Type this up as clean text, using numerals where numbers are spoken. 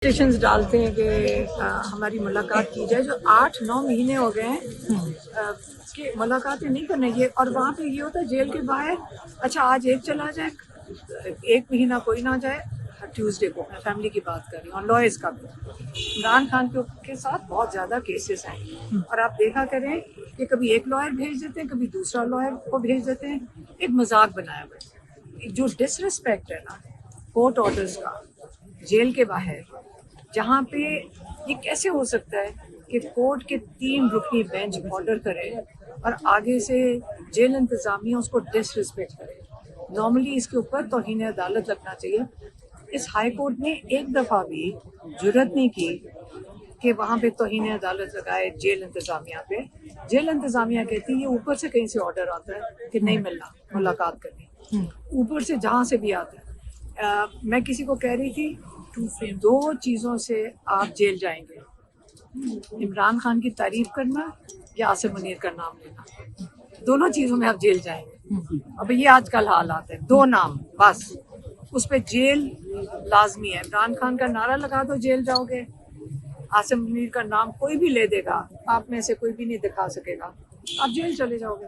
Petitions डालते हैं कि हमारी मुलाकात की जाए। जो 8-9 महीने हो गए हैं कि मुलाकातें नहीं करने ये, और वहाँ पे ये होता है जेल के बाहर, अच्छा आज एक चला जाए, एक महीना कोई ना जाए। ट्यूसडे को मैं फैमिली की बात कर रही हूँ और लॉयर्स का भी। इमरान खान के साथ बहुत ज़्यादा केसेस हैं और आप देखा करें कि कभी एक लॉयर भेज देते हैं, कभी दूसरा लॉयर को भेज देते हैं। एक मजाक बनाया हुआ है। जो डिसरिस्पेक्ट है ना कोर्ट ऑर्डर्स का जेल के बाहर, जहाँ पे ये कैसे हो सकता है कि कोर्ट के 3 रुकनी बेंच ऑर्डर करे और आगे से जेल इंतजामिया उसको डिसरिस्पेक्ट करे। नॉर्मली इसके ऊपर तौहीन अदालत लगना चाहिए। इस हाई कोर्ट ने एक दफ़ा भी जुर्रत नहीं की कि वहाँ पे तौहीन अदालत लगाए जेल इंतजामिया पे। जेल इंतजामिया कहती है ये ऊपर से कहीं से ऑर्डर आता है कि नहीं मिलना मुलाकात करनी, ऊपर से जहाँ से भी आता है। मैं किसी को कह रही थी 2 चीज़ों से आप जेल जाएंगे, इमरान खान की तारीफ करना या आसिम मुनीर का नाम लेना। दोनों चीज़ों में आप जेल जाएंगे। अब ये आजकल हालात है, 2 नाम बस, उस पर जेल लाजमी है। इमरान खान का नारा लगा दो जेल जाओगे, आसिम मुनीर का नाम कोई भी ले देगा, आप में से कोई भी नहीं दिखा सकेगा, आप जेल चले जाओगे।